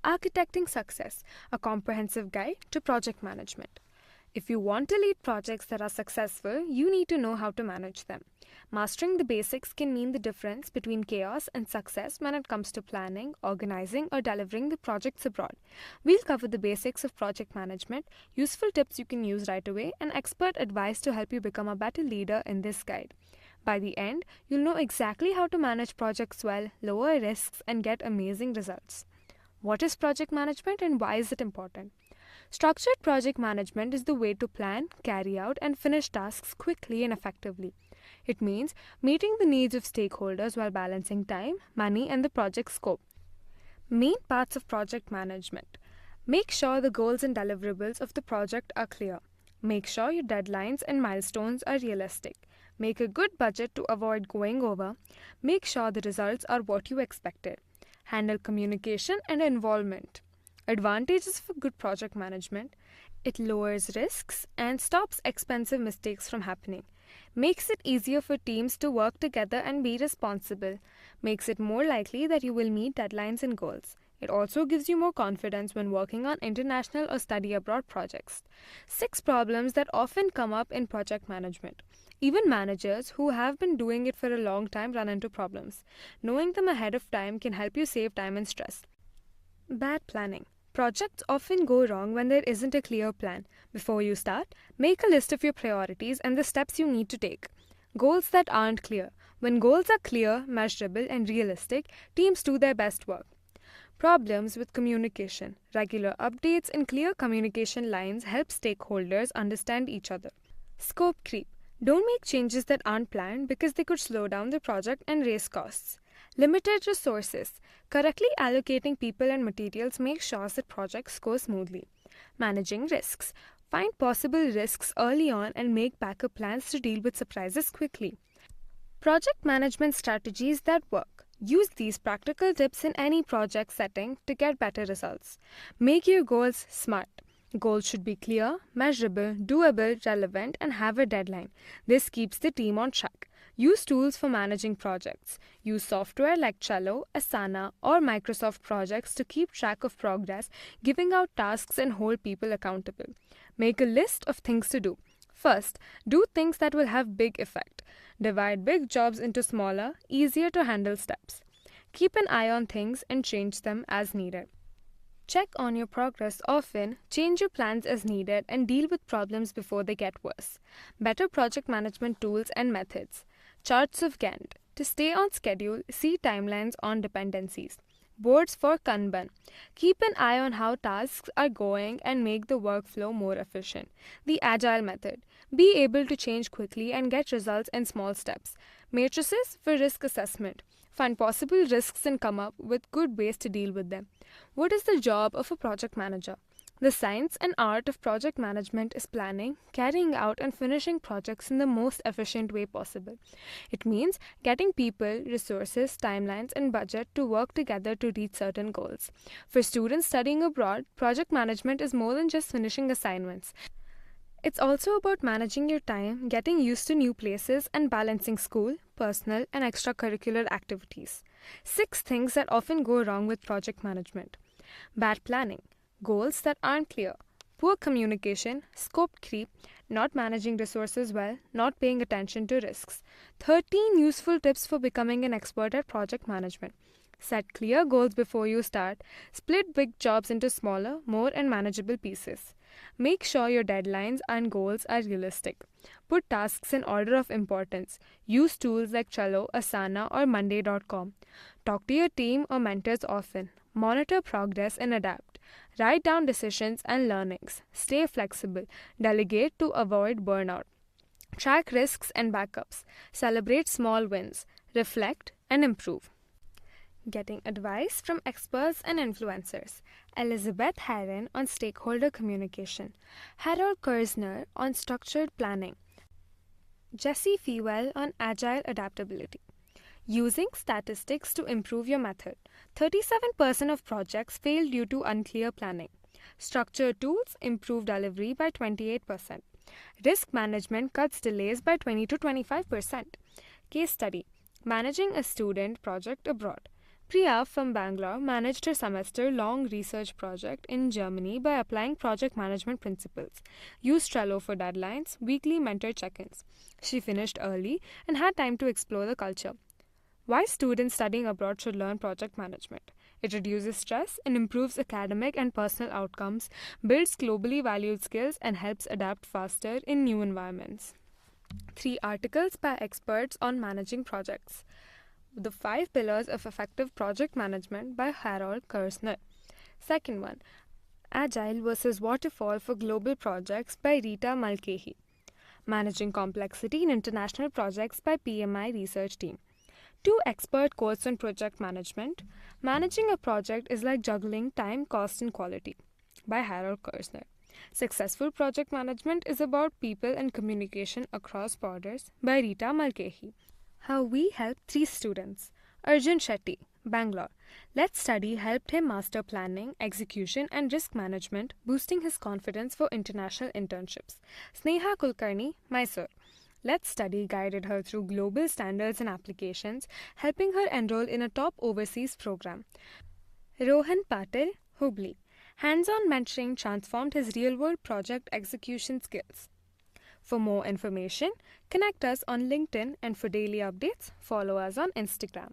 Architecting Success, a comprehensive guide to project management. If you want to lead projects that are successful, you need to know how to manage them. Mastering the basics can mean the difference between chaos and success when it comes to planning, organizing, or delivering the projects abroad. We'll cover the basics of project management, useful tips you can use right away, and expert advice to help you become a better leader in this guide. By the end, you'll know exactly how to manage projects well, lower risks, and get amazing results. What is project management and why is it important? Structured project management is the way to plan, carry out, and finish tasks quickly and effectively. It means meeting the needs of stakeholders while balancing time, money, and the project scope. Main parts of project management. Make sure the goals and deliverables of the project are clear. Make sure your deadlines and milestones are realistic. Make a good budget to avoid going over. Make sure the results are what you expected. Handle communication and involvement. Advantages for good project management. It lowers risks and stops expensive mistakes from happening. Makes it easier for teams to work together and be responsible. Makes it more likely that you will meet deadlines and goals. It also gives you more confidence when working on international or study abroad projects. 6 problems that often come up in project management. Even managers who have been doing it for a long time run into problems. Knowing them ahead of time can help you save time and stress. Bad planning. Projects often go wrong when there isn't a clear plan. Before you start, make a list of your priorities and the steps you need to take. Goals that aren't clear. When goals are clear, measurable, and realistic, teams do their best work. Problems with communication. Regular updates and clear communication lines help stakeholders understand each other. Scope creep. Don't make changes that aren't planned because they could slow down the project and raise costs. Limited resources. Correctly allocating people and materials makes sure that projects go smoothly. Managing risks. Find possible risks early on and make backup plans to deal with surprises quickly. Project management strategies that work. Use these practical tips in any project setting to get better results. Make your goals SMART. Goals should be clear, measurable, doable, relevant, and have a deadline. This keeps the team on track. Use tools for managing projects. Use software like Trello, Asana, or Microsoft Projects to keep track of progress, giving out tasks and hold people accountable. Make a list of things to do. First, do things that will have big effect. Divide big jobs into smaller, easier to handle steps. Keep an eye on things and change them as needed. Check on your progress often, change your plans as needed, and deal with problems before they get worse. Better project management tools and methods. Charts of Gantt. To stay on schedule, see timelines on dependencies. Boards for Kanban. Keep an eye on how tasks are going and make the workflow more efficient. The Agile method. Be able to change quickly and get results in small steps. Matrices for risk assessment. Find possible risks and come up with good ways to deal with them. What is the job of a project manager? The science and art of project management is planning, carrying out, and finishing projects in the most efficient way possible. It means getting people, resources, timelines, and budget to work together to reach certain goals. For students studying abroad, project management is more than just finishing assignments. It's also about managing your time, getting used to new places, and balancing school, personal, and extracurricular activities. 6 things that often go wrong with project management. Bad planning. Goals that aren't clear. Poor communication, scope creep, not managing resources well, not paying attention to risks. 13 useful tips for becoming an expert at project management. Set clear goals before you start. Split big jobs into smaller, more and manageable pieces. Make sure your deadlines and goals are realistic. Put tasks in order of importance. Use tools like Trello, Asana, or Monday.com. Talk to your team or mentors often. Monitor progress and adapt. Write down decisions and learnings. Stay flexible. Delegate to avoid burnout. Track risks and backups. Celebrate small wins. Reflect and improve. Getting advice from experts and influencers. Elizabeth Herron on stakeholder communication. Harold Kersner on structured planning. Jesse Fewell on agile adaptability. Using statistics to improve your method. 37% of projects fail due to unclear planning. Structured tools improve delivery by 28%. Risk management cuts delays by 20 to 25%. Case study. Managing a student project abroad. Priya from Bangalore managed her semester-long research project in Germany by applying project management principles, used Trello for deadlines, weekly mentor check-ins. She finished early and had time to explore the culture. Why students studying abroad should learn project management? It reduces stress and improves academic and personal outcomes, builds globally valued skills, and helps adapt faster in new environments. 3 articles by experts on managing projects. The 5 Pillars of Effective Project Management by Harold Kersner. Second one, Agile versus Waterfall for Global Projects by Rita Mulcahy. Managing Complexity in International Projects by PMI Research Team. 2 expert quotes on project management. Managing a project is like juggling time, cost, and quality by Harold Kersner. Successful project management is about people and communication across borders by Rita Mulcahy. How we helped 3 students. Arjun Shetty, Bangalore. Let's Study helped him master planning, execution, and risk management, boosting his confidence for international internships. Sneha Kulkarni, Mysore. Let's Study guided her through global standards and applications, helping her enroll in a top overseas program. Rohan Patil, Hubli. Hands-on mentoring transformed his real-world project execution skills. For more information, connect us on LinkedIn, and for daily updates, follow us on Instagram.